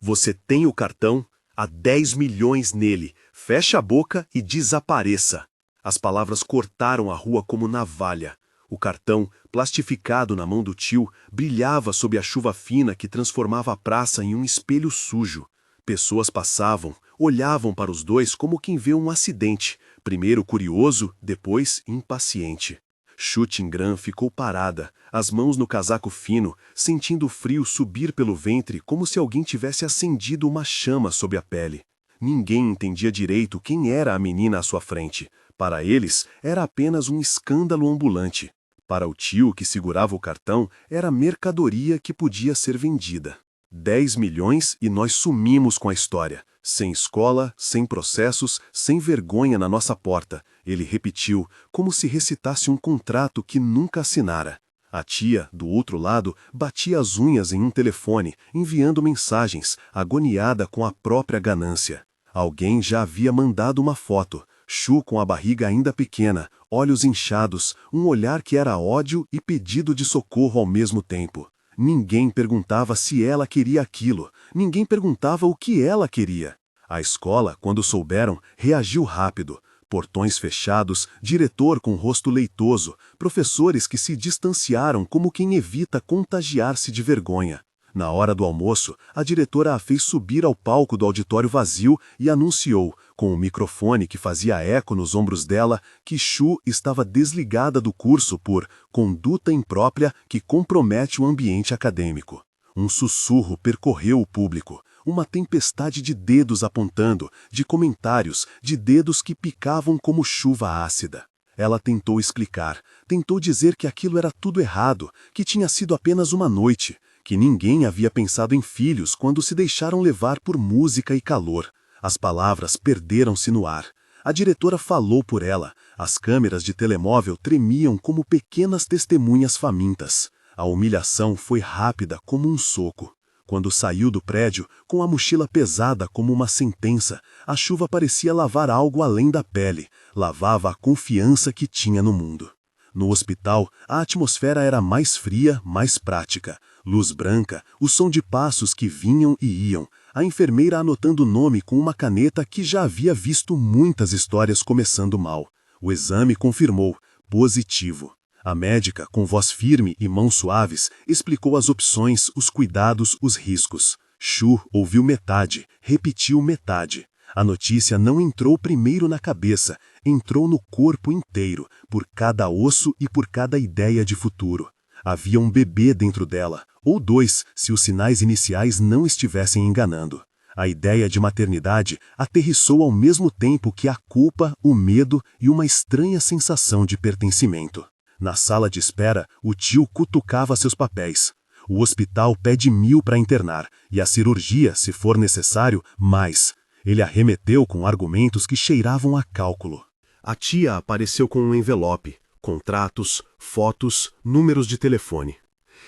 Você tem o cartão? Há 10 milhões nele. Feche a boca e desapareça. As palavras cortaram a rua como navalha. O cartão, plastificado na mão do tio, brilhava sob a chuva fina que transformava a praça em um espelho sujo. Pessoas passavam, olhavam para os dois como quem vê um acidente, primeiro curioso, depois impaciente. Xu Tingran ficou parada, as mãos no casaco fino, sentindo o frio subir pelo ventre como se alguém tivesse acendido uma chama sob a pele. Ninguém entendia direito quem era a menina à sua frente. Para eles, era apenas um escândalo ambulante. Para o tio que segurava o cartão, era mercadoria que podia ser vendida. 10 milhões e nós sumimos com a história. Sem escola, sem processos, sem vergonha na nossa porta. Ele repetiu, como se recitasse um contrato que nunca assinara. A tia, do outro lado, batia as unhas em um telefone, enviando mensagens, agoniada com a própria ganância. Alguém já havia mandado uma foto. Xu com a barriga ainda pequena, olhos inchados, um olhar que era ódio e pedido de socorro ao mesmo tempo. Ninguém perguntava se ela queria aquilo, ninguém perguntava o que ela queria. A escola, quando souberam, reagiu rápido. Portões fechados, diretor com rosto leitoso, professores que se distanciaram como quem evita contagiar-se de vergonha. Na hora do almoço, a diretora a fez subir ao palco do auditório vazio e anunciou, com o microfone que fazia eco nos ombros dela, que Xu estava desligada do curso por conduta imprópria que compromete o ambiente acadêmico. Um sussurro percorreu o público, uma tempestade de dedos apontando, de comentários, de dedos que picavam como chuva ácida. Ela tentou explicar, tentou dizer que aquilo era tudo errado, que tinha sido apenas uma noite, que ninguém havia pensado em filhos quando se deixaram levar por música e calor. As palavras perderam-se no ar. A diretora falou por ela. As câmeras de telemóvel tremiam como pequenas testemunhas famintas. A humilhação foi rápida como um soco. Quando saiu do prédio, com a mochila pesada como uma sentença, a chuva parecia lavar algo além da pele, lavava a confiança que tinha no mundo. No hospital, a atmosfera era mais fria, mais prática. Luz branca, o som de passos que vinham e iam, a enfermeira anotando o nome com uma caneta que já havia visto muitas histórias começando mal. O exame confirmou, positivo. A médica, com voz firme e mãos suaves, explicou as opções, os cuidados, os riscos. Xu ouviu metade, repetiu metade. A notícia não entrou primeiro na cabeça, entrou no corpo inteiro, por cada osso e por cada ideia de futuro. Havia um bebê dentro dela, ou dois, se os sinais iniciais não estivessem enganando. A ideia de maternidade aterrissou ao mesmo tempo que a culpa, o medo e uma estranha sensação de pertencimento. Na sala de espera, o tio cutucava seus papéis. O hospital pede 1.000 para internar, e a cirurgia, se for necessário, mais. Ele arremeteu com argumentos que cheiravam a cálculo. A tia apareceu com um envelope, contratos, fotos, números de telefone.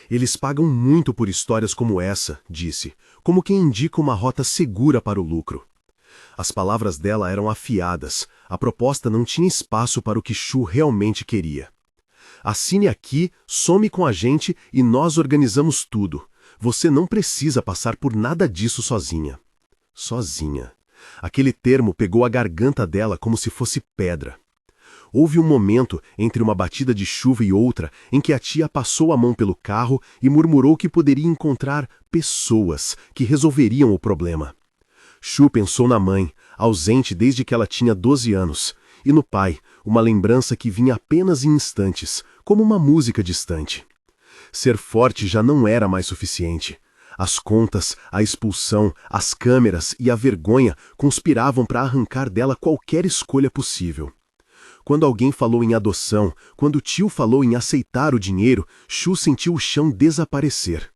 Eles pagam muito por histórias como essa, disse, como quem indica uma rota segura para o lucro. As palavras dela eram afiadas, a proposta não tinha espaço para o que Xu realmente queria. Assine aqui, some com a gente e nós organizamos tudo. Você não precisa passar por nada disso sozinha. Sozinha. Aquele termo pegou a garganta dela como se fosse pedra. Houve um momento, entre uma batida de chuva e outra, em que a tia passou a mão pelo carro e murmurou que poderia encontrar pessoas que resolveriam o problema. Xu pensou na mãe, ausente desde que ela tinha 12 anos, e no pai, uma lembrança que vinha apenas em instantes, como uma música distante. Ser forte já não era mais suficiente. As contas, a expulsão, as câmeras e a vergonha conspiravam para arrancar dela qualquer escolha possível. Quando alguém falou em adoção, quando o tio falou em aceitar o dinheiro, Xu sentiu o chão desaparecer.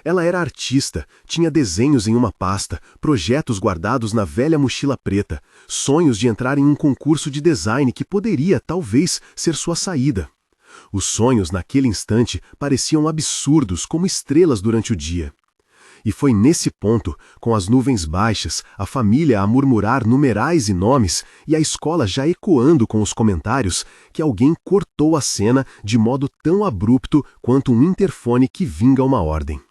Ela era artista, tinha desenhos em uma pasta, projetos guardados na velha mochila preta, sonhos de entrar em um concurso de design que poderia, talvez, ser sua saída. Os sonhos, naquele instante, pareciam absurdos, como estrelas durante o dia. E foi nesse ponto, com as nuvens baixas, a família a murmurar numerais e nomes, e a escola já ecoando com os comentários, que alguém cortou a cena de modo tão abrupto quanto um interfone que vinga uma ordem.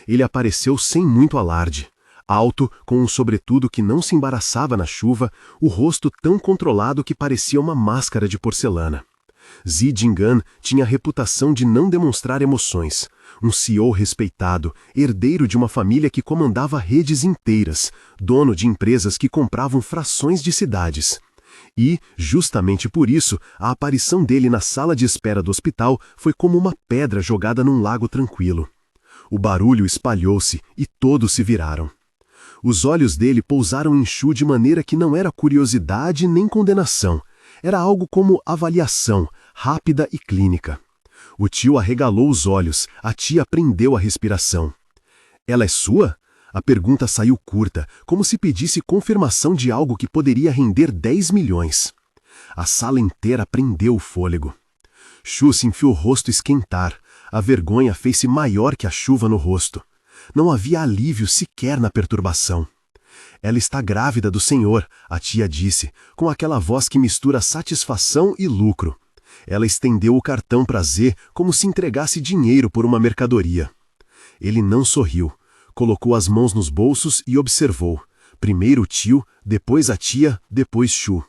Ele apareceu sem muito alarde. Alto, com um sobretudo que não se embaraçava na chuva, o rosto tão controlado que parecia uma máscara de porcelana. Zi Jingan tinha a reputação de não demonstrar emoções. Um CEO respeitado, herdeiro de uma família que comandava redes inteiras, dono de empresas que compravam frações de cidades. E, justamente por isso, a aparição dele na sala de espera do hospital foi como uma pedra jogada num lago tranquilo. O barulho espalhou-se e todos se viraram. Os olhos dele pousaram em Shu de maneira que não era curiosidade nem condenação. Era algo como avaliação, rápida e clínica. O tio arregalou os olhos, a tia prendeu a respiração. Ela é sua? A pergunta saiu curta, como se pedisse confirmação de algo que poderia render 10 milhões. A sala inteira prendeu o fôlego. Shu sentiu o rosto esquentar. A vergonha fez-se maior que a chuva no rosto. Não havia alívio sequer na perturbação. Ela está grávida do senhor, a tia disse, com aquela voz que mistura satisfação e lucro. Ela estendeu o cartão para Z como se entregasse dinheiro por uma mercadoria. Ele não sorriu. Colocou as mãos nos bolsos e observou. Primeiro o tio, depois a tia, depois Shu.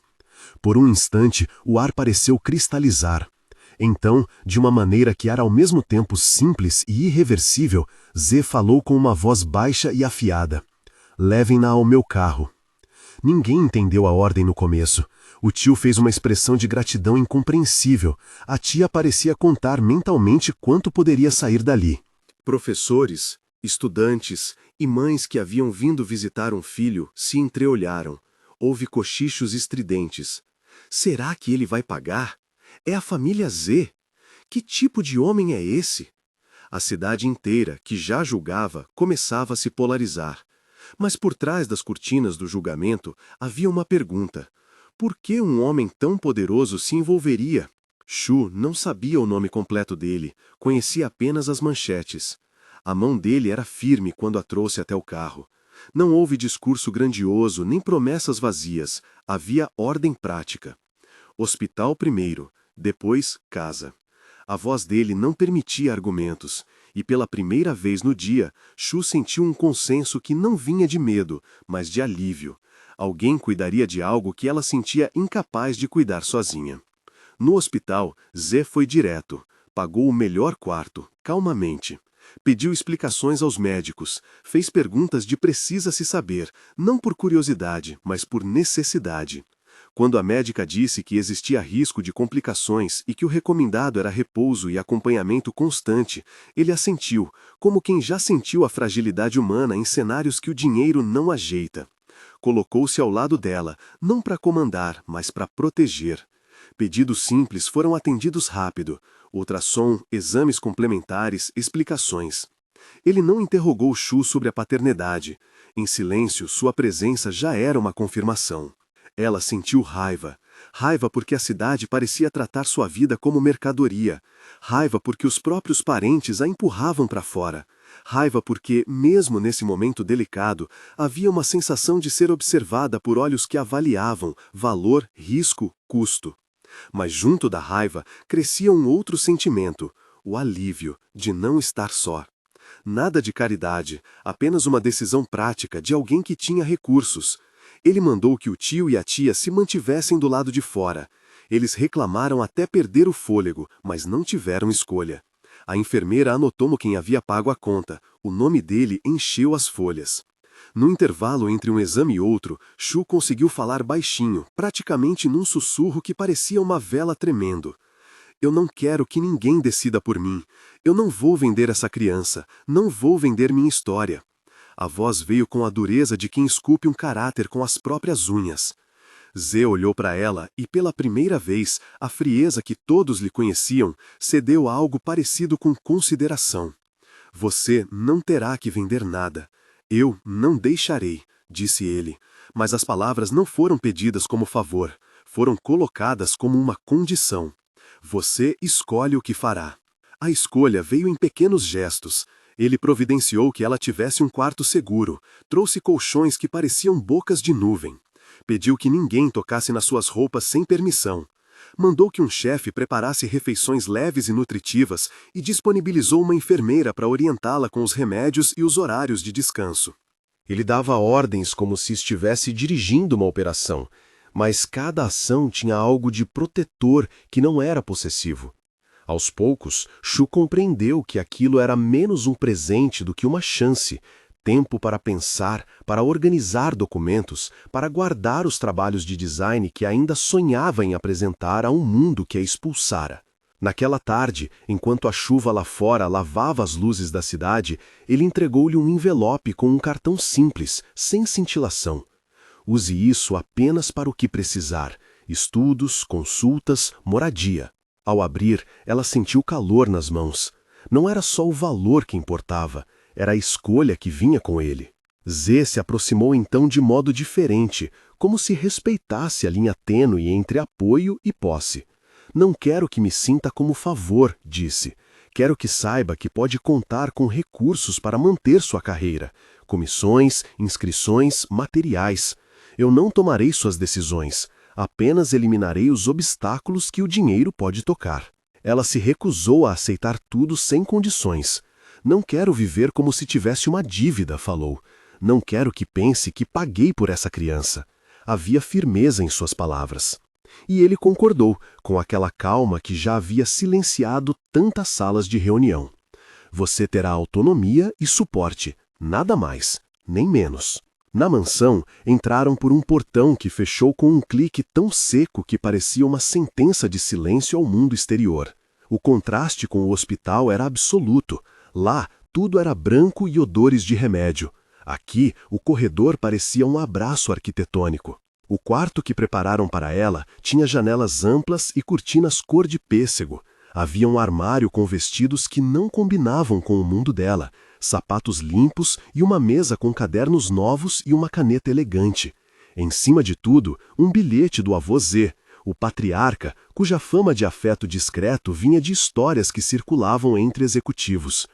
Por um instante, o ar pareceu cristalizar. Então, de uma maneira que era ao mesmo tempo simples e irreversível, Z falou com uma voz baixa e afiada. Levem-na ao meu carro. Ninguém entendeu a ordem no começo. O tio fez uma expressão de gratidão incompreensível. A tia parecia contar mentalmente quanto poderia sair dali. Professores, estudantes e mães que haviam vindo visitar um filho se entreolharam. Houve cochichos estridentes. Será que ele vai pagar? É a família Z. Que tipo de homem é esse? A cidade inteira, que já julgava, começava a se polarizar. Mas por trás das cortinas do julgamento havia uma pergunta. Por que um homem tão poderoso se envolveria? Shu não sabia o nome completo dele, conhecia apenas as manchetes. A mão dele era firme quando a trouxe até o carro. Não houve discurso grandioso, nem promessas vazias. Havia ordem prática. Hospital primeiro, depois casa. A voz dele não permitia argumentos, e pela primeira vez no dia, Shu sentiu um consenso que não vinha de medo, mas de alívio. Alguém cuidaria de algo que ela sentia incapaz de cuidar sozinha. No hospital, Z foi direto, pagou o melhor quarto, calmamente. Pediu explicações aos médicos, fez perguntas de precisa-se saber, não por curiosidade, mas por necessidade. Quando a médica disse que existia risco de complicações e que o recomendado era repouso e acompanhamento constante, ele assentiu, como quem já sentiu a fragilidade humana em cenários que o dinheiro não ajeita. Colocou-se ao lado dela, não para comandar, mas para proteger. Pedidos simples foram atendidos rápido. Ultrassom, exames complementares, explicações. Ele não interrogou Shu sobre a paternidade. Em silêncio, sua presença já era uma confirmação. Ela sentiu raiva. Raiva porque a cidade parecia tratar sua vida como mercadoria. Raiva porque os próprios parentes a empurravam para fora. Raiva porque, mesmo nesse momento delicado, havia uma sensação de ser observada por olhos que avaliavam valor, risco, custo. Mas junto da raiva crescia um outro sentimento, o alívio de não estar só. Nada de caridade, apenas uma decisão prática de alguém que tinha recursos. Ele mandou que o tio e a tia se mantivessem do lado de fora. Eles reclamaram até perder o fôlego, mas não tiveram escolha. A enfermeira anotou quem havia pago a conta. O nome dele encheu as folhas. No intervalo entre um exame e outro, Shu conseguiu falar baixinho, praticamente num sussurro que parecia uma vela tremendo. Eu não quero que ninguém decida por mim. Eu não vou vender essa criança. Não vou vender minha história. A voz veio com a dureza de quem esculpe um caráter com as próprias unhas. Z olhou para ela e, pela primeira vez, a frieza que todos lhe conheciam cedeu a algo parecido com consideração. Você não terá que vender nada. Eu não deixarei, disse ele. Mas as palavras não foram pedidas como favor. Foram colocadas como uma condição. Você escolhe o que fará. A escolha veio em pequenos gestos. Ele providenciou que ela tivesse um quarto seguro, trouxe colchões que pareciam bocas de nuvem. Pediu que ninguém tocasse nas suas roupas sem permissão. Mandou que um chefe preparasse refeições leves e nutritivas e disponibilizou uma enfermeira para orientá-la com os remédios e os horários de descanso. Ele dava ordens como se estivesse dirigindo uma operação, mas cada ação tinha algo de protetor que não era possessivo. Aos poucos, Shu compreendeu que aquilo era menos um presente do que uma chance, tempo para pensar, para organizar documentos, para guardar os trabalhos de design que ainda sonhava em apresentar a um mundo que a expulsara. Naquela tarde, enquanto a chuva lá fora lavava as luzes da cidade, ele entregou-lhe um envelope com um cartão simples, sem cintilação. Use isso apenas para o que precisar: estudos, consultas, moradia. Ao abrir, ela sentiu calor nas mãos. Não era só o valor que importava, era a escolha que vinha com ele. Z se aproximou então de modo diferente, como se respeitasse a linha tênue entre apoio e posse. Não quero que me sinta como favor, disse. Quero que saiba que pode contar com recursos para manter sua carreira. Comissões, inscrições, materiais. Eu não tomarei suas decisões. Apenas eliminarei os obstáculos que o dinheiro pode tocar. Ela se recusou a aceitar tudo sem condições. Não quero viver como se tivesse uma dívida, falou. Não quero que pense que paguei por essa criança. Havia firmeza em suas palavras. E ele concordou, com aquela calma que já havia silenciado tantas salas de reunião. Você terá autonomia e suporte, nada mais, nem menos. Na mansão, entraram por um portão que fechou com um clique tão seco que parecia uma sentença de silêncio ao mundo exterior. O contraste com o hospital era absoluto. Lá, tudo era branco e odores de remédio. Aqui, o corredor parecia um abraço arquitetônico. O quarto que prepararam para ela tinha janelas amplas e cortinas cor de pêssego. Havia um armário com vestidos que não combinavam com o mundo dela, sapatos limpos e uma mesa com cadernos novos e uma caneta elegante. Em cima de tudo, um bilhete do avô Z, o patriarca, cuja fama de afeto discreto vinha de histórias que circulavam entre executivos.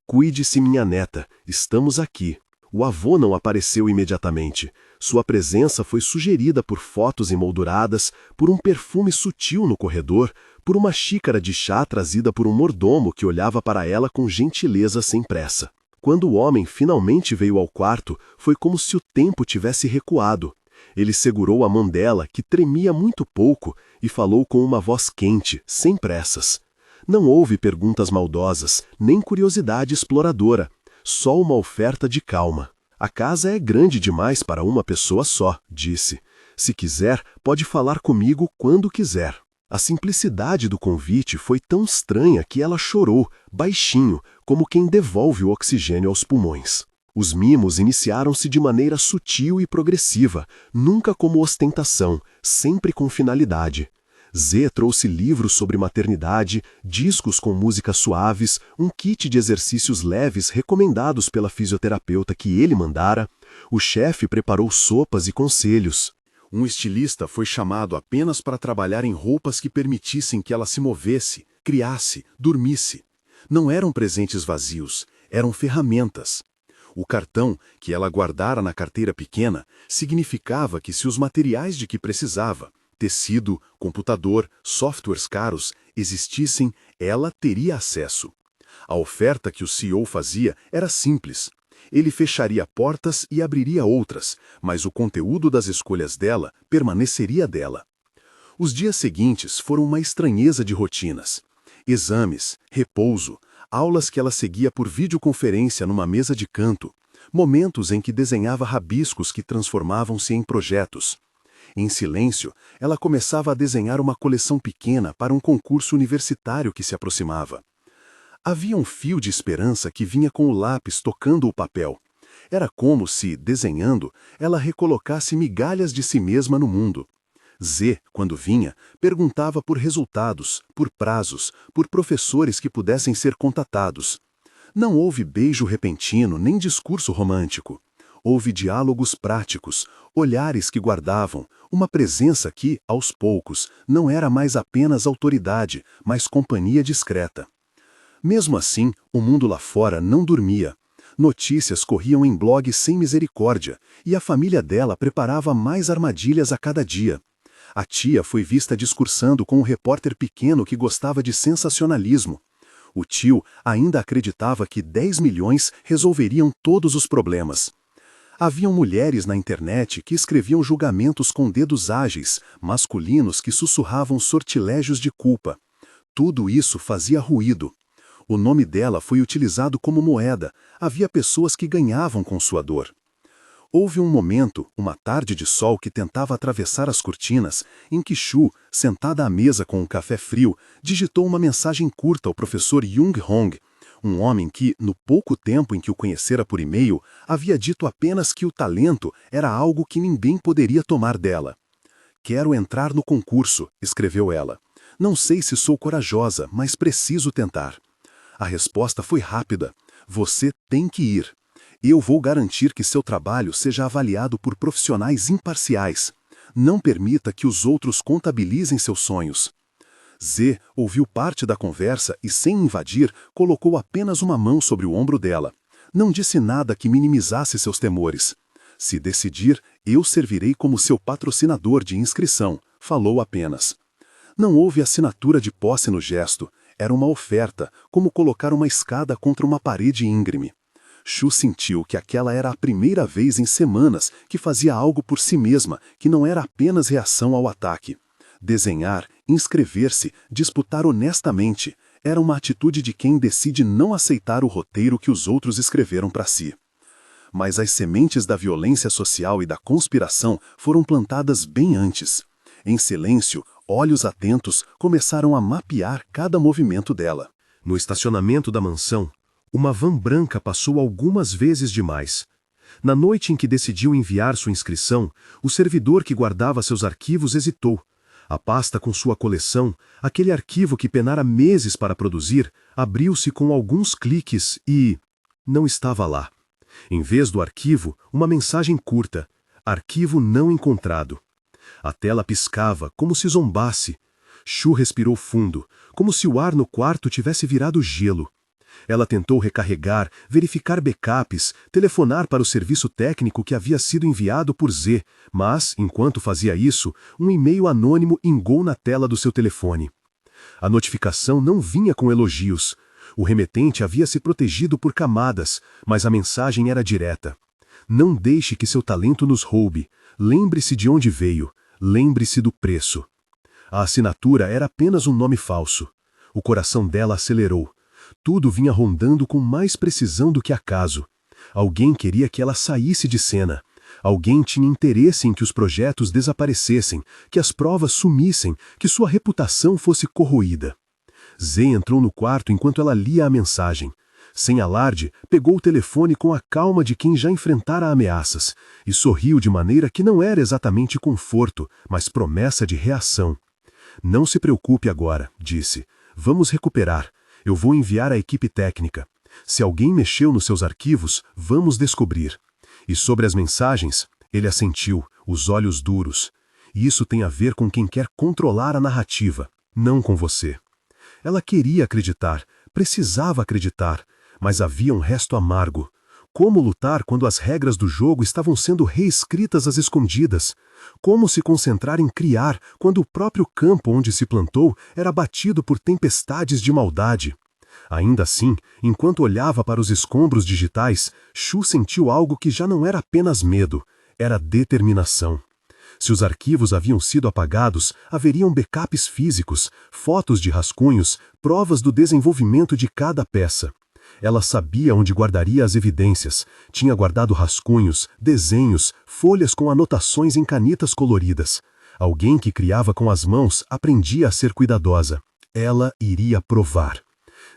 Cuide-se, minha neta, estamos aqui. O avô não apareceu imediatamente. Sua presença foi sugerida por fotos emolduradas, por um perfume sutil no corredor, por uma xícara de chá trazida por um mordomo que olhava para ela com gentileza sem pressa. Quando o homem finalmente veio ao quarto, foi como se o tempo tivesse recuado. Ele segurou a mão dela, que tremia muito pouco, e falou com uma voz quente, sem pressas. Não houve perguntas maldosas, nem curiosidade exploradora, só uma oferta de calma. A casa é grande demais para uma pessoa só, disse. Se quiser, pode falar comigo quando quiser. A simplicidade do convite foi tão estranha que ela chorou, baixinho, como quem devolve o oxigênio aos pulmões. Os mimos iniciaram-se de maneira sutil e progressiva, nunca como ostentação, sempre com finalidade. Z trouxe livros sobre maternidade, discos com músicas suaves, um kit de exercícios leves recomendados pela fisioterapeuta que ele mandara. O chefe preparou sopas e conselhos. Um estilista foi chamado apenas para trabalhar em roupas que permitissem que ela se movesse, criasse, dormisse. Não eram presentes vazios, eram ferramentas. O cartão, que ela guardara na carteira pequena, significava que se os materiais de que precisava, tecido, computador, softwares caros, existissem, ela teria acesso. A oferta que o CEO fazia era simples. Ele fecharia portas e abriria outras, mas o conteúdo das escolhas dela permaneceria dela. Os dias seguintes foram uma estranheza de rotinas. Exames, repouso, aulas que ela seguia por videoconferência numa mesa de canto, momentos em que desenhava rabiscos que transformavam-se em projetos. Em silêncio, ela começava a desenhar uma coleção pequena para um concurso universitário que se aproximava. Havia um fio de esperança que vinha com o lápis tocando o papel. Era como se, desenhando, ela recolocasse migalhas de si mesma no mundo. Z, quando vinha, perguntava por resultados, por prazos, por professores que pudessem ser contatados. Não houve beijo repentino nem discurso romântico. Houve diálogos práticos, olhares que guardavam, uma presença que, aos poucos, não era mais apenas autoridade, mas companhia discreta. Mesmo assim, o mundo lá fora não dormia. Notícias corriam em blogs sem misericórdia, e a família dela preparava mais armadilhas a cada dia. A tia foi vista discursando com um repórter pequeno que gostava de sensacionalismo. O tio ainda acreditava que 10 milhões resolveriam todos os problemas. Haviam mulheres na internet que escreviam julgamentos com dedos ágeis, masculinos que sussurravam sortilégios de culpa. Tudo isso fazia ruído. O nome dela foi utilizado como moeda. Havia pessoas que ganhavam com sua dor. Houve um momento, uma tarde de sol que tentava atravessar as cortinas, em que Shu, sentada à mesa com um café frio, digitou uma mensagem curta ao professor Jung Hong, um homem que, no pouco tempo em que o conhecera por e-mail, havia dito apenas que o talento era algo que ninguém poderia tomar dela. "Quero entrar no concurso", escreveu ela. "Não sei se sou corajosa, mas preciso tentar." A resposta foi rápida. "Você tem que ir. Eu vou garantir que seu trabalho seja avaliado por profissionais imparciais. Não permita que os outros contabilizem seus sonhos." Z ouviu parte da conversa e, sem invadir, colocou apenas uma mão sobre o ombro dela. Não disse nada que minimizasse seus temores. "Se decidir, eu servirei como seu patrocinador de inscrição", falou apenas. Não houve assinatura de posse no gesto. Era uma oferta, como colocar uma escada contra uma parede íngreme. Shu sentiu que aquela era a primeira vez em semanas que fazia algo por si mesma, que não era apenas reação ao ataque. Desenhar, inscrever-se, disputar honestamente, era uma atitude de quem decide não aceitar o roteiro que os outros escreveram para si. Mas as sementes da violência social e da conspiração foram plantadas bem antes. Em silêncio, olhos atentos começaram a mapear cada movimento dela. No estacionamento da mansão, uma van branca passou algumas vezes demais. Na noite em que decidiu enviar sua inscrição, o servidor que guardava seus arquivos hesitou. A pasta com sua coleção, aquele arquivo que penara meses para produzir, abriu-se com alguns cliques e... não estava lá. Em vez do arquivo, uma mensagem curta: "Arquivo não encontrado." A tela piscava, como se zombasse. Shu respirou fundo, como se o ar no quarto tivesse virado gelo. Ela tentou recarregar, verificar backups, telefonar para o serviço técnico que havia sido enviado por Z, mas, enquanto fazia isso, um e-mail anônimo ingou na tela do seu telefone. A notificação não vinha com elogios. O remetente havia se protegido por camadas, mas a mensagem era direta. "Não deixe que seu talento nos roube. Lembre-se de onde veio. Lembre-se do preço." A assinatura era apenas um nome falso. O coração dela acelerou. Tudo vinha rondando com mais precisão do que acaso. Alguém queria que ela saísse de cena. Alguém tinha interesse em que os projetos desaparecessem, que as provas sumissem, que sua reputação fosse corroída. Z entrou no quarto enquanto ela lia a mensagem. Sem alarde, pegou o telefone com a calma de quem já enfrentara ameaças, e sorriu de maneira que não era exatamente conforto, mas promessa de reação. "Não se preocupe agora", disse. "Vamos recuperar. Eu vou enviar a equipe técnica. Se alguém mexeu nos seus arquivos, vamos descobrir." E sobre as mensagens, ele assentiu, os olhos duros. "Isso tem a ver com quem quer controlar a narrativa, não com você." Ela queria acreditar, precisava acreditar, mas havia um resto amargo. Como lutar quando as regras do jogo estavam sendo reescritas às escondidas? Como se concentrar em criar quando o próprio campo onde se plantou era batido por tempestades de maldade? Ainda assim, enquanto olhava para os escombros digitais, Shu sentiu algo que já não era apenas medo, era determinação. Se os arquivos haviam sido apagados, haveriam backups físicos, fotos de rascunhos, provas do desenvolvimento de cada peça. Ela sabia onde guardaria as evidências, tinha guardado rascunhos, desenhos, folhas com anotações em canitas coloridas. Alguém que criava com as mãos aprendia a ser cuidadosa. Ela iria provar.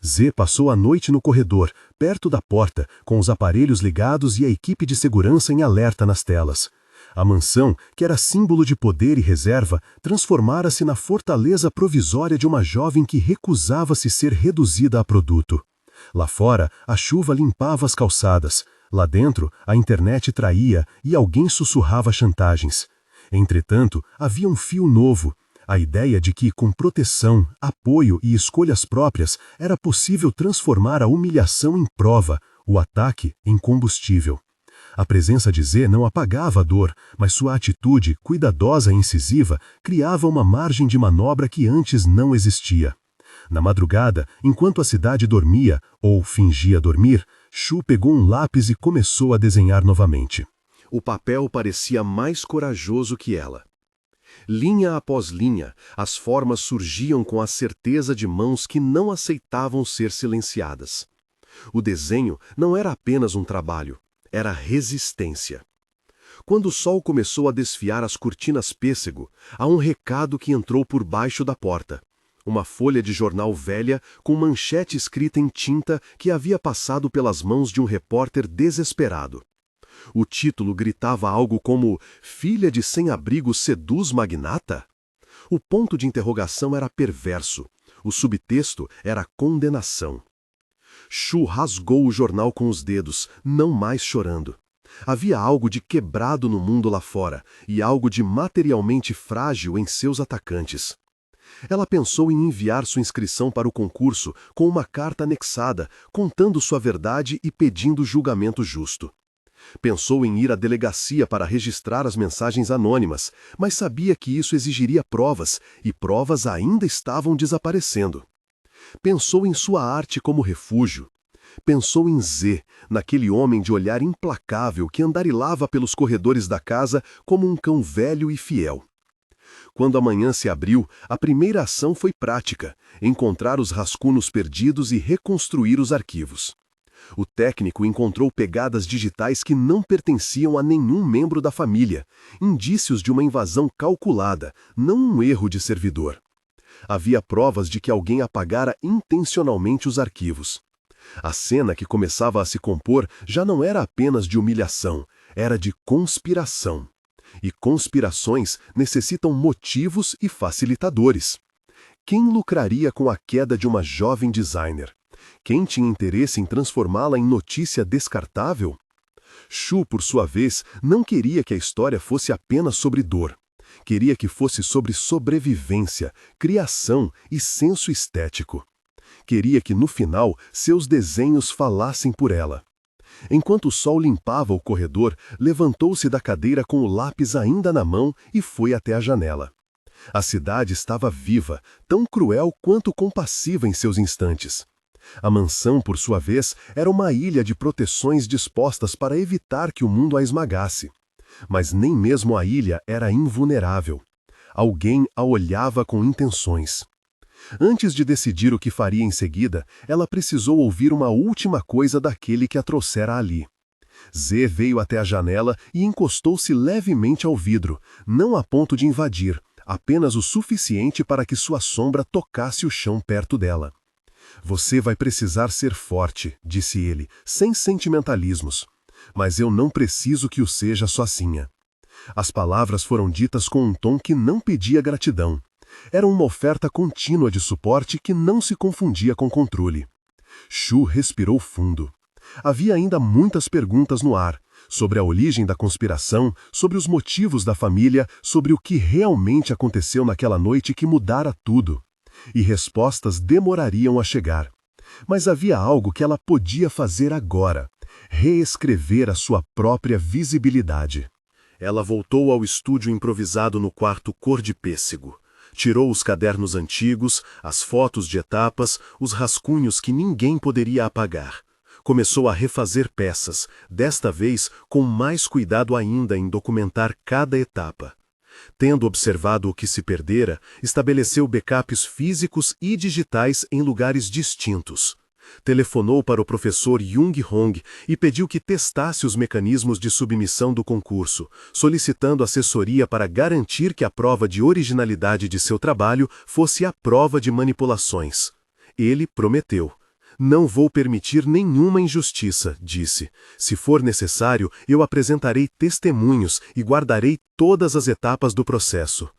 Z passou a noite no corredor, perto da porta, com os aparelhos ligados e a equipe de segurança em alerta nas telas. A mansão, que era símbolo de poder e reserva, transformara-se na fortaleza provisória de uma jovem que recusava-se ser reduzida a produto. Lá fora, a chuva limpava as calçadas. Lá dentro, a internet traía e alguém sussurrava chantagens. Entretanto, havia um fio novo. A ideia de que, com proteção, apoio e escolhas próprias, era possível transformar a humilhação em prova, o ataque em combustível. A presença de Z não apagava a dor, mas sua atitude, cuidadosa e incisiva, criava uma margem de manobra que antes não existia. Na madrugada, enquanto a cidade dormia, ou fingia dormir, Shu pegou um lápis e começou a desenhar novamente. O papel parecia mais corajoso que ela. Linha após linha, as formas surgiam com a certeza de mãos que não aceitavam ser silenciadas. O desenho não era apenas um trabalho, era resistência. Quando o sol começou a desfiar as cortinas pêssego, há um recado que entrou por baixo da porta. Uma folha de jornal velha com manchete escrita em tinta que havia passado pelas mãos de um repórter desesperado. O título gritava algo como "Filha de sem-abrigo seduz magnata?" O ponto de interrogação era perverso. O subtexto era condenação. Shu rasgou o jornal com os dedos, não mais chorando. Havia algo de quebrado no mundo lá fora e algo de materialmente frágil em seus atacantes. Ela pensou em enviar sua inscrição para o concurso com uma carta anexada, contando sua verdade e pedindo julgamento justo. Pensou em ir à delegacia para registrar as mensagens anônimas, mas sabia que isso exigiria provas, e provas ainda estavam desaparecendo. Pensou em sua arte como refúgio. Pensou em Z, naquele homem de olhar implacável que andarilava pelos corredores da casa como um cão velho e fiel. Quando a manhã se abriu, a primeira ação foi prática: encontrar os rascunhos perdidos e reconstruir os arquivos. O técnico encontrou pegadas digitais que não pertenciam a nenhum membro da família, indícios de uma invasão calculada, não um erro de servidor. Havia provas de que alguém apagara intencionalmente os arquivos. A cena que começava a se compor já não era apenas de humilhação, era de conspiração. E conspirações necessitam motivos e facilitadores. Quem lucraria com a queda de uma jovem designer? Quem tinha interesse em transformá-la em notícia descartável? Shu, por sua vez, não queria que a história fosse apenas sobre dor. Queria que fosse sobre sobrevivência, criação e senso estético. Queria que, no final, seus desenhos falassem por ela. Enquanto o sol limpava o corredor, levantou-se da cadeira com o lápis ainda na mão e foi até a janela. A cidade estava viva, tão cruel quanto compassiva em seus instantes. A mansão, por sua vez, era uma ilha de proteções dispostas para evitar que o mundo a esmagasse. Mas nem mesmo a ilha era invulnerável. Alguém a olhava com intenções. Antes de decidir o que faria em seguida, ela precisou ouvir uma última coisa daquele que a trouxera ali. Z veio até a janela e encostou-se levemente ao vidro, não a ponto de invadir, apenas o suficiente para que sua sombra tocasse o chão perto dela. "Você vai precisar ser forte", disse ele, sem sentimentalismos. "Mas eu não preciso que o seja sozinha." As palavras foram ditas com um tom que não pedia gratidão. Era uma oferta contínua de suporte que não se confundia com controle. Shu respirou fundo. Havia ainda muitas perguntas no ar, sobre a origem da conspiração, sobre os motivos da família, sobre o que realmente aconteceu naquela noite que mudara tudo. E respostas demorariam a chegar. Mas havia algo que ela podia fazer agora: reescrever a sua própria visibilidade. Ela voltou ao estúdio improvisado no quarto cor de pêssego. Tirou os cadernos antigos, as fotos de etapas, os rascunhos que ninguém poderia apagar. Começou a refazer peças, desta vez com mais cuidado ainda em documentar cada etapa. Tendo observado o que se perdera, estabeleceu backups físicos e digitais em lugares distintos. Telefonou para o professor Jung Hong e pediu que testasse os mecanismos de submissão do concurso, solicitando assessoria para garantir que a prova de originalidade de seu trabalho fosse a prova de manipulações. Ele prometeu. "Não vou permitir nenhuma injustiça", disse. "Se for necessário, eu apresentarei testemunhos e guardarei todas as etapas do processo."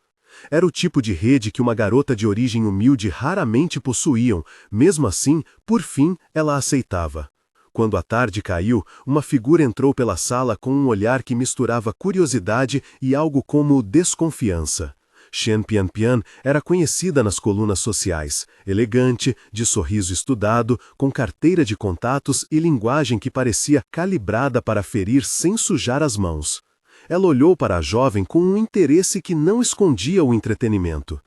Era o tipo de rede que uma garota de origem humilde raramente possuíam, mesmo assim, por fim, ela aceitava. Quando a tarde caiu, uma figura entrou pela sala com um olhar que misturava curiosidade e algo como desconfiança. Shen Pianpian era conhecida nas colunas sociais, elegante, de sorriso estudado, com carteira de contatos e linguagem que parecia calibrada para ferir sem sujar as mãos. Ela olhou para a jovem com um interesse que não escondia o entretenimento.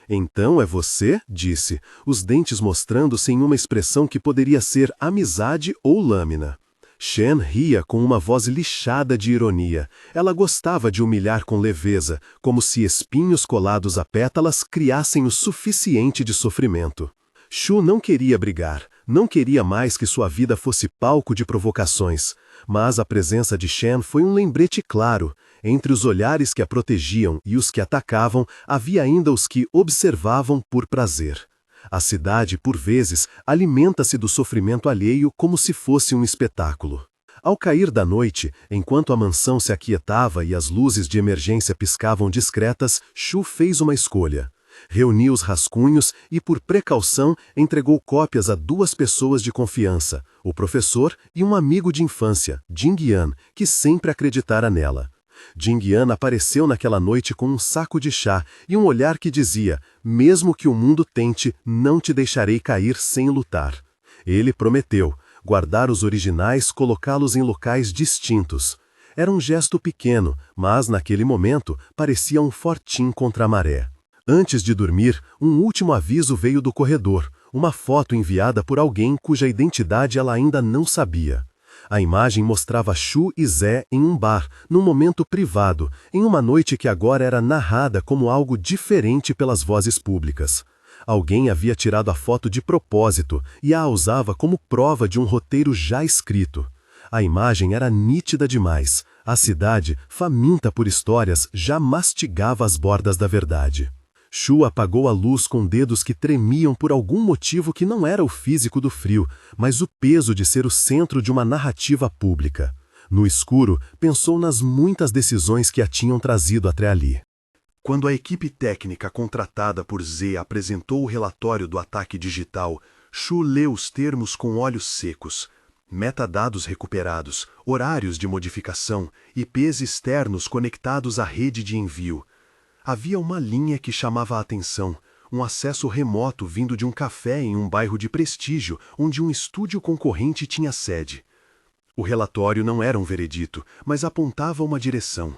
"Então é você?", disse, os dentes mostrando-se em uma expressão que poderia ser amizade ou lâmina. Shen ria com uma voz lixada de ironia. Ela gostava de humilhar com leveza, como se espinhos colados a pétalas criassem o suficiente de sofrimento. Shu não queria brigar, não queria mais que sua vida fosse palco de provocações, mas a presença de Shen foi um lembrete claro. Entre os olhares que a protegiam e os que atacavam, havia ainda os que observavam por prazer. A cidade, por vezes, alimenta-se do sofrimento alheio como se fosse um espetáculo. Ao cair da noite, enquanto a mansão se aquietava e as luzes de emergência piscavam discretas, Shu fez uma escolha. Reuniu os rascunhos e, por precaução, entregou cópias a 2 pessoas de confiança, o professor e um amigo de infância, Jing Yan, que sempre acreditara nela. Jing Yan apareceu naquela noite com um saco de chá e um olhar que dizia: mesmo que o mundo tente, não te deixarei cair sem lutar. Ele prometeu guardar os originais, colocá-los em locais distintos. Era um gesto pequeno, mas naquele momento parecia um fortim contra a maré. Antes de dormir, um último aviso veio do corredor, uma foto enviada por alguém cuja identidade ela ainda não sabia. A imagem mostrava Shu e Zé em um bar, num momento privado, em uma noite que agora era narrada como algo diferente pelas vozes públicas. Alguém havia tirado a foto de propósito e a usava como prova de um roteiro já escrito. A imagem era nítida demais. A cidade, faminta por histórias, já mastigava as bordas da verdade. Shu apagou a luz com dedos que tremiam por algum motivo que não era o físico do frio, mas o peso de ser o centro de uma narrativa pública. No escuro, pensou nas muitas decisões que a tinham trazido até ali. Quando a equipe técnica contratada por Z apresentou o relatório do ataque digital, Shu leu os termos com olhos secos. Metadados recuperados, horários de modificação, IPs externos conectados à rede de envio. Havia uma linha que chamava a atenção, um acesso remoto vindo de um café em um bairro de prestígio, onde um estúdio concorrente tinha sede. O relatório não era um veredito, mas apontava uma direção.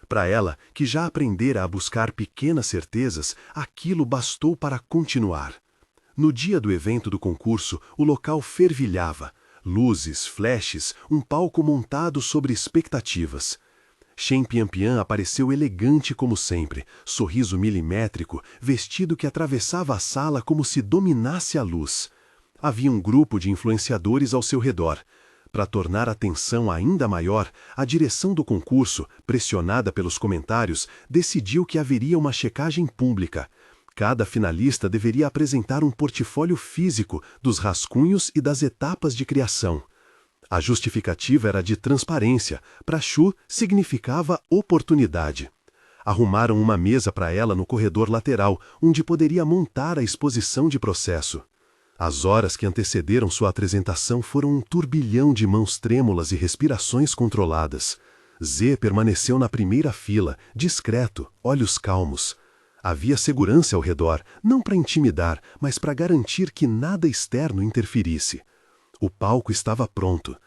Para ela, que já aprendera a buscar pequenas certezas, aquilo bastou para continuar. No dia do evento do concurso, o local fervilhava. Luzes, flashes, um palco montado sobre expectativas. Shen Pianpian apareceu elegante como sempre, sorriso milimétrico, vestido que atravessava a sala como se dominasse a luz. Havia um grupo de influenciadores ao seu redor. Para tornar a tensão ainda maior, a direção do concurso, pressionada pelos comentários, decidiu que haveria uma checagem pública. Cada finalista deveria apresentar um portfólio físico dos rascunhos e das etapas de criação. A justificativa era de transparência. Para Shu, significava oportunidade. Arrumaram uma mesa para ela no corredor lateral, onde poderia montar a exposição de processo. As horas que antecederam sua apresentação foram um turbilhão de mãos trêmulas e respirações controladas. Z permaneceu na primeira fila, discreto, olhos calmos. Havia segurança ao redor, não para intimidar, mas para garantir que nada externo interferisse. O palco estava pronto.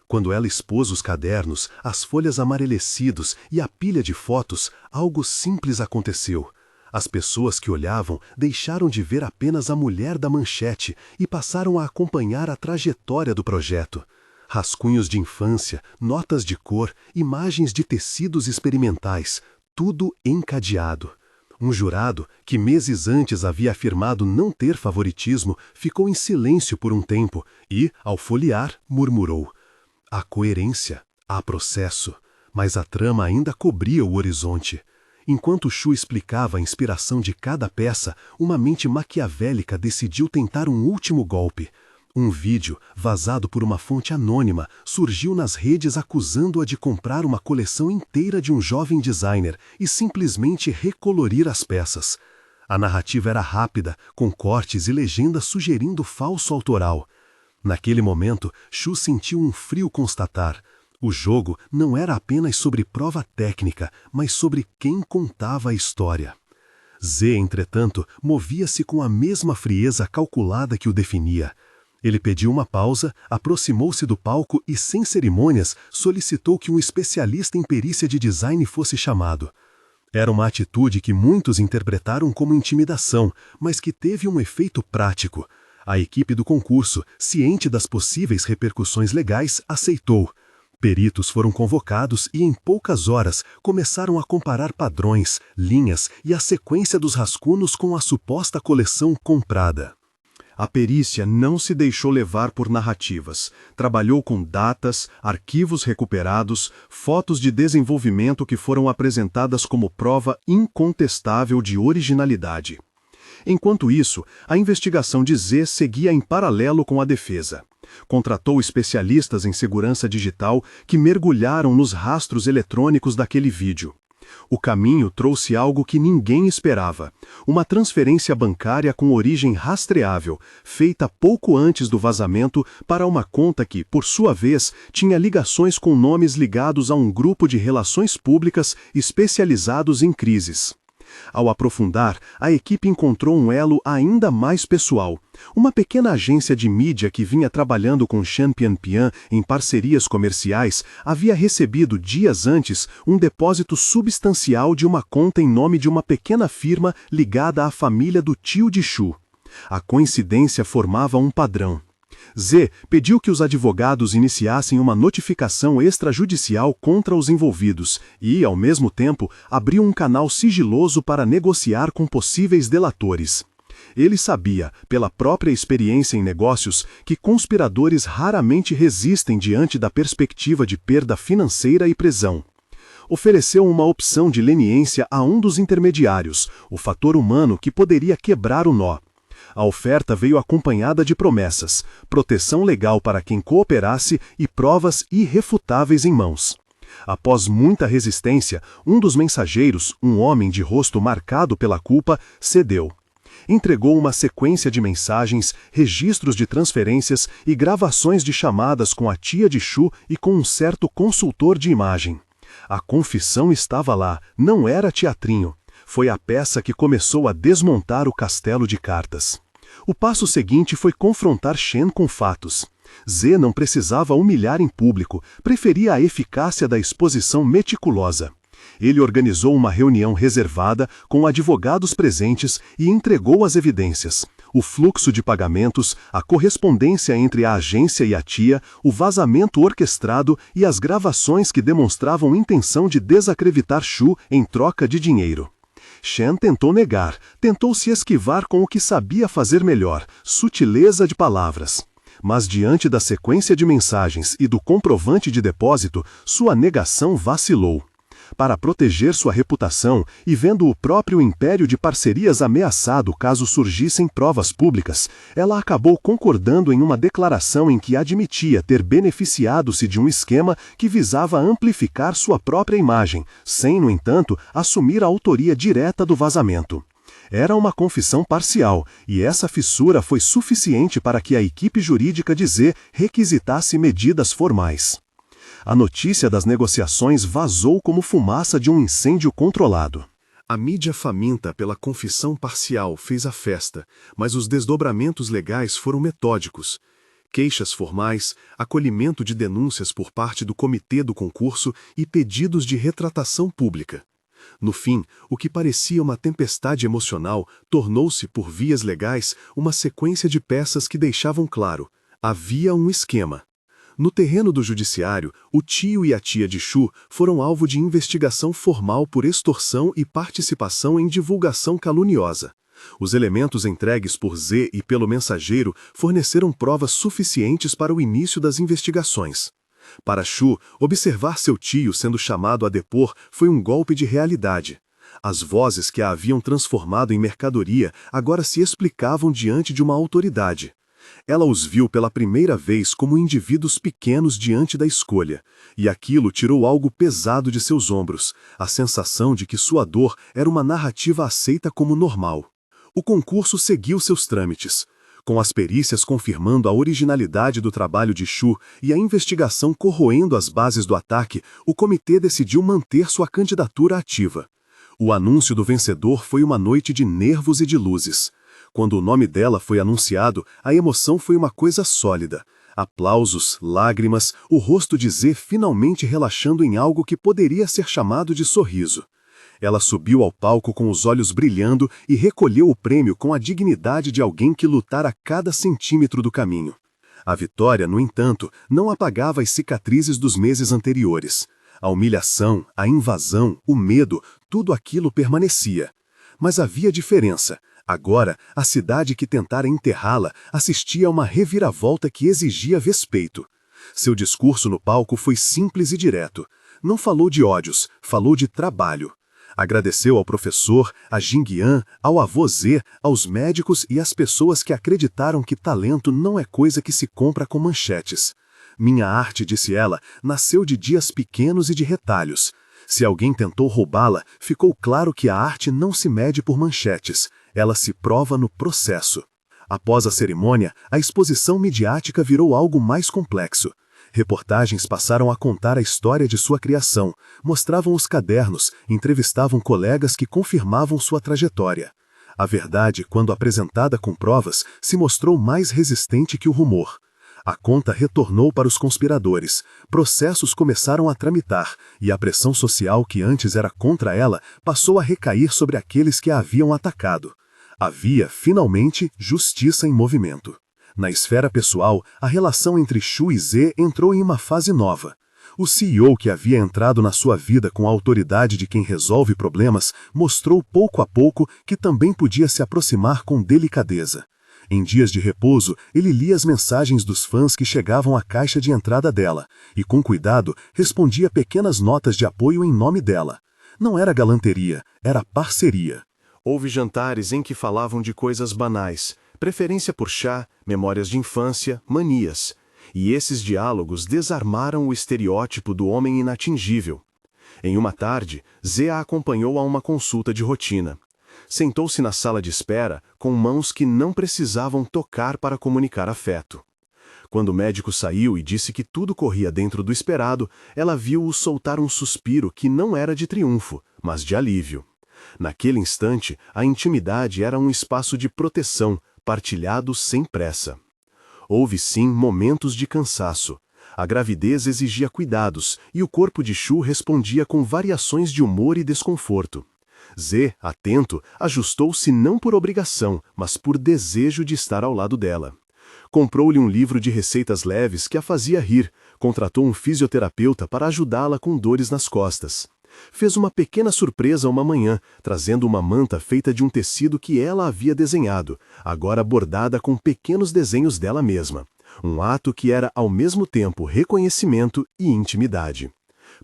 Quando ela expôs os cadernos, as folhas amarelecidos e a pilha de fotos, algo simples aconteceu. As pessoas que olhavam deixaram de ver apenas a mulher da manchete e passaram a acompanhar a trajetória do projeto. Rascunhos de infância, notas de cor, imagens de tecidos experimentais, tudo encadeado. Um jurado, que meses antes havia afirmado não ter favoritismo, ficou em silêncio por um tempo e, ao folhear, murmurou: há coerência, há processo, mas a trama ainda cobria o horizonte. Enquanto Shu explicava a inspiração de cada peça, uma mente maquiavélica decidiu tentar um último golpe. Um vídeo, vazado por uma fonte anônima, surgiu nas redes acusando-a de comprar uma coleção inteira de um jovem designer e simplesmente recolorir as peças. A narrativa era rápida, com cortes e legendas sugerindo falso autoral. Naquele momento, Shu sentiu um frio constatar. O jogo não era apenas sobre prova técnica, mas sobre quem contava a história. Z, entretanto, movia-se com a mesma frieza calculada que o definia. Ele pediu uma pausa, aproximou-se do palco e, sem cerimônias, solicitou que um especialista em perícia de design fosse chamado. Era uma atitude que muitos interpretaram como intimidação, mas que teve um efeito prático. A equipe do concurso, ciente das possíveis repercussões legais, aceitou. Peritos foram convocados e, em poucas horas, começaram a comparar padrões, linhas e a sequência dos rascunhos com a suposta coleção comprada. A perícia não se deixou levar por narrativas. Trabalhou com datas, arquivos recuperados, fotos de desenvolvimento que foram apresentadas como prova incontestável de originalidade. Enquanto isso, a investigação de Z seguia em paralelo com a defesa. Contratou especialistas em segurança digital que mergulharam nos rastros eletrônicos daquele vídeo. O caminho trouxe algo que ninguém esperava: uma transferência bancária com origem rastreável, feita pouco antes do vazamento para uma conta que, por sua vez, tinha ligações com nomes ligados a um grupo de relações públicas especializados em crises. Ao aprofundar, a equipe encontrou um elo ainda mais pessoal. Uma pequena agência de mídia que vinha trabalhando com Shan Pianpian em parcerias comerciais havia recebido dias antes um depósito substancial de uma conta em nome de uma pequena firma ligada à família do tio de Shu. A coincidência formava um padrão. Z pediu que os advogados iniciassem uma notificação extrajudicial contra os envolvidos e, ao mesmo tempo, abriu um canal sigiloso para negociar com possíveis delatores. Ele sabia, pela própria experiência em negócios, que conspiradores raramente resistem diante da perspectiva de perda financeira e prisão. Ofereceu uma opção de leniência a um dos intermediários, o fator humano que poderia quebrar o nó. A oferta veio acompanhada de promessas, proteção legal para quem cooperasse e provas irrefutáveis em mãos. Após muita resistência, um dos mensageiros, um homem de rosto marcado pela culpa, cedeu. Entregou uma sequência de mensagens, registros de transferências e gravações de chamadas com a tia de Shu e com um certo consultor de imagem. A confissão estava lá, não era teatrinho. Foi a peça que começou a desmontar o castelo de cartas. O passo seguinte foi confrontar Shen com fatos. Z não precisava humilhar em público, preferia a eficácia da exposição meticulosa. Ele organizou uma reunião reservada com advogados presentes e entregou as evidências: o fluxo de pagamentos, a correspondência entre a agência e a tia, o vazamento orquestrado e as gravações que demonstravam intenção de desacreditar Shu em troca de dinheiro. Shen tentou negar, tentou se esquivar com o que sabia fazer melhor: sutileza de palavras. Mas diante da sequência de mensagens e do comprovante de depósito, sua negação vacilou. Para proteger sua reputação e vendo o próprio império de parcerias ameaçado caso surgissem provas públicas, ela acabou concordando em uma declaração em que admitia ter beneficiado-se de um esquema que visava amplificar sua própria imagem, sem, no entanto, assumir a autoria direta do vazamento. Era uma confissão parcial, e essa fissura foi suficiente para que a equipe jurídica de Z requisitasse medidas formais. A notícia das negociações vazou como fumaça de um incêndio controlado. A mídia faminta pela confissão parcial fez a festa, mas os desdobramentos legais foram metódicos. Queixas formais, acolhimento de denúncias por parte do comitê do concurso e pedidos de retratação pública. No fim, o que parecia uma tempestade emocional tornou-se, por vias legais, uma sequência de peças que deixavam claro: havia um esquema. No terreno do judiciário, o tio e a tia de Shu foram alvo de investigação formal por extorsão e participação em divulgação caluniosa. Os elementos entregues por Z e pelo mensageiro forneceram provas suficientes para o início das investigações. Para Shu, observar seu tio sendo chamado a depor foi um golpe de realidade. As vozes que a haviam transformado em mercadoria agora se explicavam diante de uma autoridade. Ela os viu pela primeira vez como indivíduos pequenos diante da escolha, e aquilo tirou algo pesado de seus ombros, a sensação de que sua dor era uma narrativa aceita como normal. O concurso seguiu seus trâmites, com as perícias confirmando a originalidade do trabalho de Shu e a investigação corroendo as bases do ataque. O comitê decidiu manter sua candidatura ativa. O anúncio do vencedor foi uma noite de nervos e de luzes. Quando o nome dela foi anunciado, a emoção foi uma coisa sólida. Aplausos, lágrimas, o rosto de Z finalmente relaxando em algo que poderia ser chamado de sorriso. Ela subiu ao palco com os olhos brilhando e recolheu o prêmio com a dignidade de alguém que lutara cada centímetro do caminho. A vitória, no entanto, não apagava as cicatrizes dos meses anteriores. A humilhação, a invasão, o medo, tudo aquilo permanecia. Mas havia diferença. Agora, a cidade que tentara enterrá-la assistia a uma reviravolta que exigia respeito. Seu discurso no palco foi simples e direto. Não falou de ódios, falou de trabalho. Agradeceu ao professor, a Jing-Yan, ao avô Zé, aos médicos e às pessoas que acreditaram que talento não é coisa que se compra com manchetes. Minha arte, disse ela, nasceu de dias pequenos e de retalhos. Se alguém tentou roubá-la, ficou claro que a arte não se mede por manchetes, ela se prova no processo. Após a cerimônia, a exposição midiática virou algo mais complexo. Reportagens passaram a contar a história de sua criação, mostravam os cadernos, entrevistavam colegas que confirmavam sua trajetória. A verdade, quando apresentada com provas, se mostrou mais resistente que o rumor. A conta retornou para os conspiradores, processos começaram a tramitar, e a pressão social que antes era contra ela passou a recair sobre aqueles que a haviam atacado. Havia, finalmente, justiça em movimento. Na esfera pessoal, a relação entre Shu e Zé entrou em uma fase nova. O CEO que havia entrado na sua vida com a autoridade de quem resolve problemas, mostrou pouco a pouco que também podia se aproximar com delicadeza. Em dias de repouso, ele lia as mensagens dos fãs que chegavam à caixa de entrada dela, e com cuidado respondia pequenas notas de apoio em nome dela. Não era galanteria, era parceria. Houve jantares em que falavam de coisas banais, preferência por chá, memórias de infância, manias. E esses diálogos desarmaram o estereótipo do homem inatingível. Em uma tarde, Zé a acompanhou a uma consulta de rotina. Sentou-se na sala de espera com mãos que não precisavam tocar para comunicar afeto. Quando o médico saiu e disse que tudo corria dentro do esperado, ela viu-o soltar um suspiro que não era de triunfo, mas de alívio. Naquele instante, a intimidade era um espaço de proteção, partilhado sem pressa. Houve sim momentos de cansaço. A gravidez exigia cuidados e o corpo de Shu respondia com variações de humor e desconforto. Zé, atento, ajustou-se não por obrigação, mas por desejo de estar ao lado dela. Comprou-lhe um livro de receitas leves que a fazia rir, contratou um fisioterapeuta para ajudá-la com dores nas costas. Fez uma pequena surpresa uma manhã, trazendo uma manta feita de um tecido que ela havia desenhado, agora bordada com pequenos desenhos dela mesma. Um ato que era ao mesmo tempo reconhecimento e intimidade.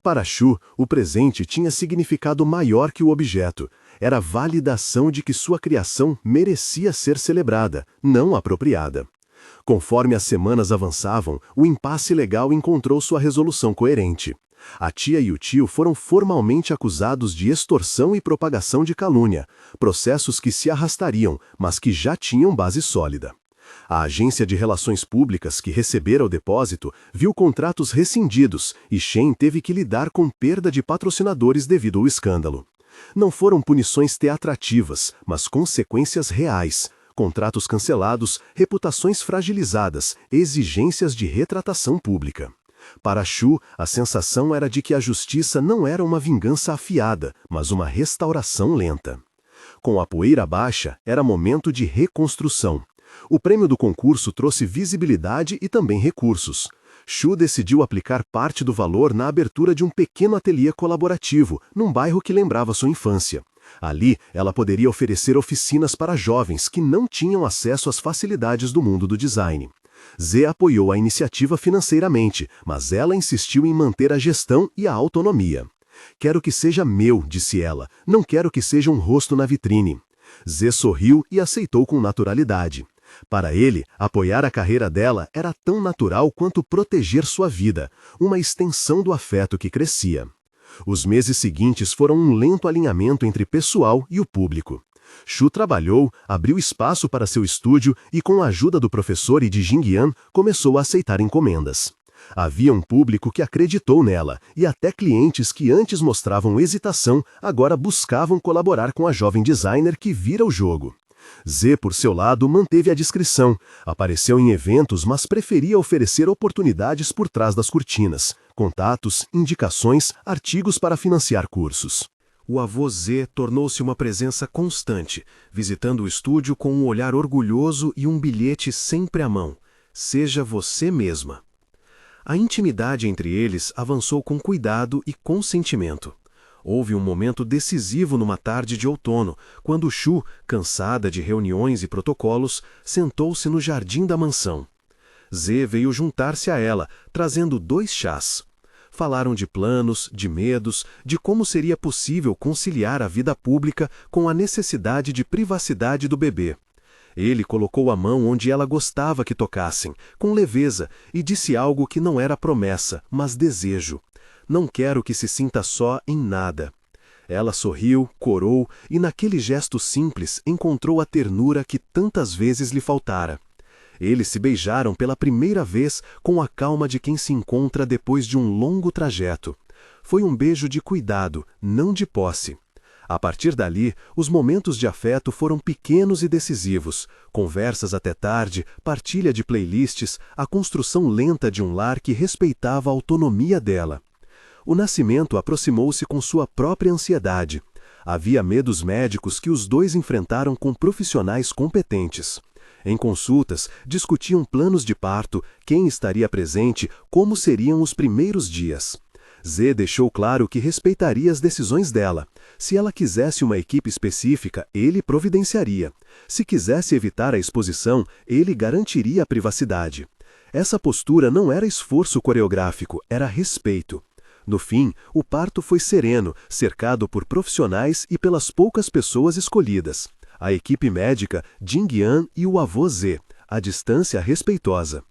Para Shu, o presente tinha significado maior que o objeto. Era validação de que sua criação merecia ser celebrada, não apropriada. Conforme as semanas avançavam, o impasse legal encontrou sua resolução coerente. A tia e o tio foram formalmente acusados de extorsão e propagação de calúnia, processos que se arrastariam, mas que já tinham base sólida. A agência de relações públicas que recebera o depósito viu contratos rescindidos e Shen teve que lidar com perda de patrocinadores devido ao escândalo. Não foram punições teatrativas, mas consequências reais. Contratos cancelados, reputações fragilizadas, exigências de retratação pública. Para Shu, a sensação era de que a justiça não era uma vingança afiada, mas uma restauração lenta. Com a poeira baixa, era momento de reconstrução. O prêmio do concurso trouxe visibilidade e também recursos. Shu decidiu aplicar parte do valor na abertura de um pequeno ateliê colaborativo, num bairro que lembrava sua infância. Ali, ela poderia oferecer oficinas para jovens que não tinham acesso às facilidades do mundo do design. Zé apoiou a iniciativa financeiramente, mas ela insistiu em manter a gestão e a autonomia. "Quero que seja meu", disse ela, "não quero que seja um rosto na vitrine." Zé sorriu e aceitou com naturalidade. Para ele, apoiar a carreira dela era tão natural quanto proteger sua vida, uma extensão do afeto que crescia. Os meses seguintes foram um lento alinhamento entre pessoal e o público. Shu trabalhou, abriu espaço para seu estúdio e, com a ajuda do professor e de Jing-Yan, começou a aceitar encomendas. Havia um público que acreditou nela, e até clientes que antes mostravam hesitação, agora buscavam colaborar com a jovem designer que vira o jogo. Zé, por seu lado, manteve a discrição, apareceu em eventos, mas preferia oferecer oportunidades por trás das cortinas, contatos, indicações, artigos para financiar cursos. O avô Zê tornou-se uma presença constante, visitando o estúdio com um olhar orgulhoso e um bilhete sempre à mão: seja você mesma. A intimidade entre eles avançou com cuidado e consentimento. Houve um momento decisivo numa tarde de outono, quando Shu, cansada de reuniões e protocolos, sentou-se no jardim da mansão. Zê veio juntar-se a ela, trazendo 2 chás. Falaram de planos, de medos, de como seria possível conciliar a vida pública com a necessidade de privacidade do bebê. Ele colocou a mão onde ela gostava que tocassem, com leveza, e disse algo que não era promessa, mas desejo. Não quero que se sinta só em nada. Ela sorriu, corou, e naquele gesto simples encontrou a ternura que tantas vezes lhe faltara. Eles se beijaram pela primeira vez com a calma de quem se encontra depois de um longo trajeto. Foi um beijo de cuidado, não de posse. A partir dali, os momentos de afeto foram pequenos e decisivos. Conversas até tarde, partilha de playlists, a construção lenta de um lar que respeitava a autonomia dela. O nascimento aproximou-se com sua própria ansiedade. Havia medos médicos que os 2 enfrentaram com profissionais competentes. Em consultas, discutiam planos de parto, quem estaria presente, como seriam os primeiros dias. Zê deixou claro que respeitaria as decisões dela. Se ela quisesse uma equipe específica, ele providenciaria. Se quisesse evitar a exposição, ele garantiria a privacidade. Essa postura não era esforço coreográfico, era respeito. No fim, o parto foi sereno, cercado por profissionais e pelas poucas pessoas escolhidas. A equipe médica, Jing-Yan e o avô Zê, a distância respeitosa.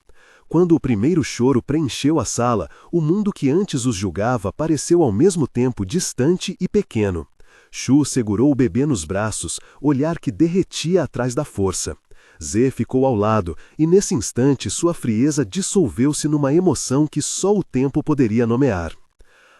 Quando o primeiro choro preencheu a sala, o mundo que antes os julgava pareceu ao mesmo tempo distante e pequeno. Shu segurou o bebê nos braços, olhar que derretia atrás da força. Zê ficou ao lado, e nesse instante sua frieza dissolveu-se numa emoção que só o tempo poderia nomear.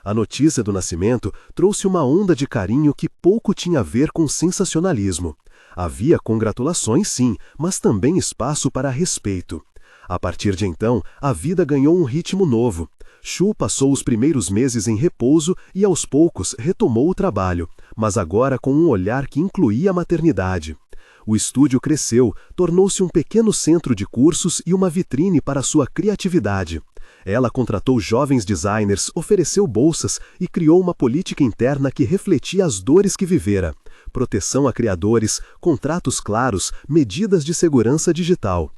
A notícia do nascimento trouxe uma onda de carinho que pouco tinha a ver com sensacionalismo. Havia congratulações, sim, mas também espaço para respeito. A partir de então, a vida ganhou um ritmo novo. Shu passou os primeiros meses em repouso e aos poucos retomou o trabalho, mas agora com um olhar que incluía a maternidade. O estúdio cresceu, tornou-se um pequeno centro de cursos e uma vitrine para sua criatividade. Ela contratou jovens designers, ofereceu bolsas e criou uma política interna que refletia as dores que vivera. Proteção a criadores, contratos claros, medidas de segurança digital.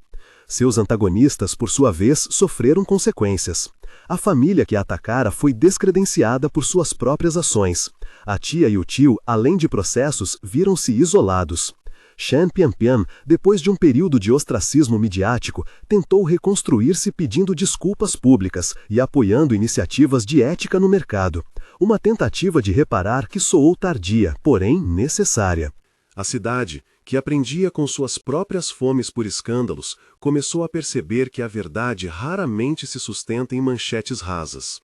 Seus antagonistas, por sua vez, sofreram consequências. A família que a atacara foi descredenciada por suas próprias ações. A tia e o tio, além de processos, viram-se isolados. Shen Pianpian, depois de um período de ostracismo midiático, tentou reconstruir-se pedindo desculpas públicas e apoiando iniciativas de ética no mercado. Uma tentativa de reparar que soou tardia, porém necessária. A cidade, que aprendia com suas próprias fomes por escândalos, começou a perceber que a verdade raramente se sustenta em manchetes rasas.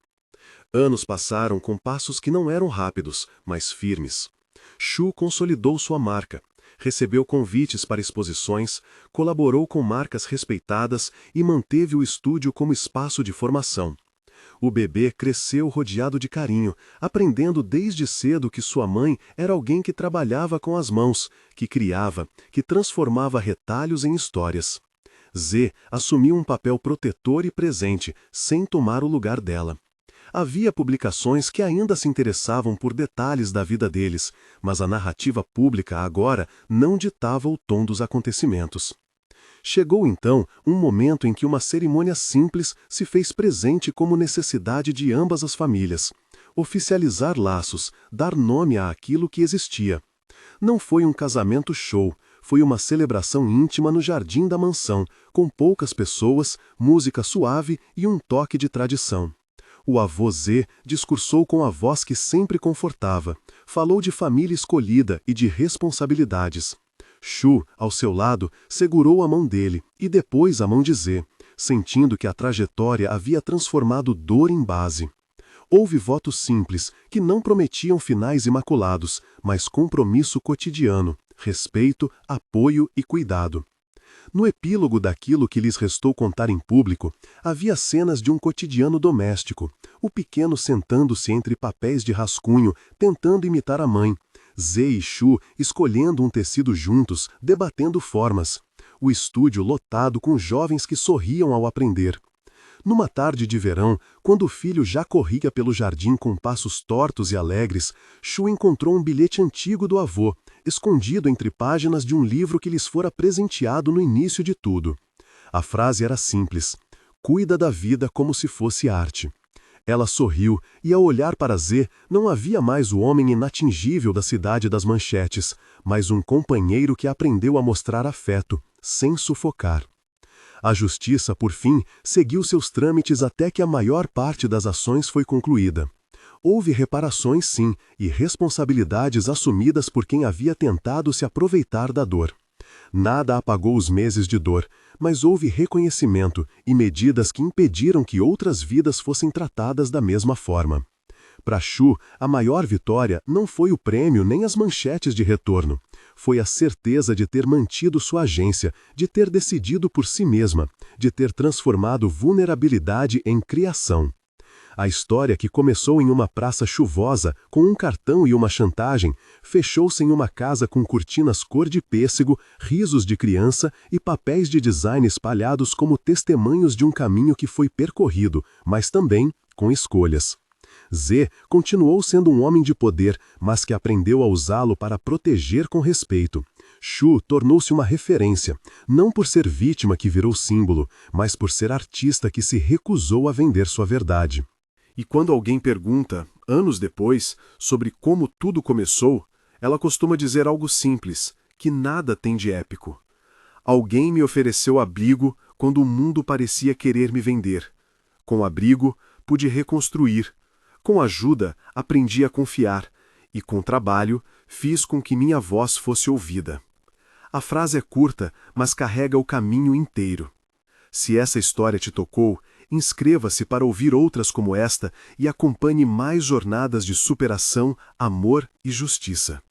Anos passaram com passos que não eram rápidos, mas firmes. Shu consolidou sua marca, recebeu convites para exposições, colaborou com marcas respeitadas e manteve o estúdio como espaço de formação. O bebê cresceu rodeado de carinho, aprendendo desde cedo que sua mãe era alguém que trabalhava com as mãos, que criava, que transformava retalhos em histórias. Zê assumiu um papel protetor e presente, sem tomar o lugar dela. Havia publicações que ainda se interessavam por detalhes da vida deles, mas a narrativa pública agora não ditava o tom dos acontecimentos. Chegou então um momento em que uma cerimônia simples se fez presente como necessidade de ambas as famílias. Oficializar laços, dar nome àquilo que existia. Não foi um casamento show, foi uma celebração íntima no jardim da mansão, com poucas pessoas, música suave e um toque de tradição. O avô Zê discursou com a voz que sempre confortava, falou de família escolhida e de responsabilidades. Shu, ao seu lado, segurou a mão dele e depois a mão de Zê, sentindo que a trajetória havia transformado dor em base. Houve votos simples, que não prometiam finais imaculados, mas compromisso cotidiano, respeito, apoio e cuidado. No epílogo daquilo que lhes restou contar em público, havia cenas de um cotidiano doméstico, o pequeno sentando-se entre papéis de rascunho, tentando imitar a mãe, Zê e Shu escolhendo um tecido juntos, debatendo formas, o estúdio lotado com jovens que sorriam ao aprender. Numa tarde de verão, quando o filho já corria pelo jardim com passos tortos e alegres, Shu encontrou um bilhete antigo do avô, escondido entre páginas de um livro que lhes fora presenteado no início de tudo. A frase era simples: "Cuida da vida como se fosse arte." Ela sorriu, e ao olhar para Zê, não havia mais o homem inatingível da cidade das manchetes, mas um companheiro que aprendeu a mostrar afeto, sem sufocar. A justiça, por fim, seguiu seus trâmites até que a maior parte das ações foi concluída. Houve reparações, sim, e responsabilidades assumidas por quem havia tentado se aproveitar da dor. Nada apagou os meses de dor, mas houve reconhecimento e medidas que impediram que outras vidas fossem tratadas da mesma forma. Para Shu, a maior vitória não foi o prêmio nem as manchetes de retorno. Foi a certeza de ter mantido sua agência, de ter decidido por si mesma, de ter transformado vulnerabilidade em criação. A história, que começou em uma praça chuvosa, com um cartão e uma chantagem, fechou-se em uma casa com cortinas cor de pêssego, risos de criança e papéis de design espalhados como testemunhos de um caminho que foi percorrido, mas também com escolhas. Zê continuou sendo um homem de poder, mas que aprendeu a usá-lo para proteger com respeito. Shu tornou-se uma referência, não por ser vítima que virou símbolo, mas por ser artista que se recusou a vender sua verdade. E quando alguém pergunta, anos depois, sobre como tudo começou, ela costuma dizer algo simples, que nada tem de épico. Alguém me ofereceu abrigo quando o mundo parecia querer me vender. Com abrigo, pude reconstruir. Com ajuda, aprendi a confiar, e com trabalho, fiz com que minha voz fosse ouvida. A frase é curta, mas carrega o caminho inteiro. Se essa história te tocou, inscreva-se para ouvir outras como esta e acompanhe mais jornadas de superação, amor e justiça.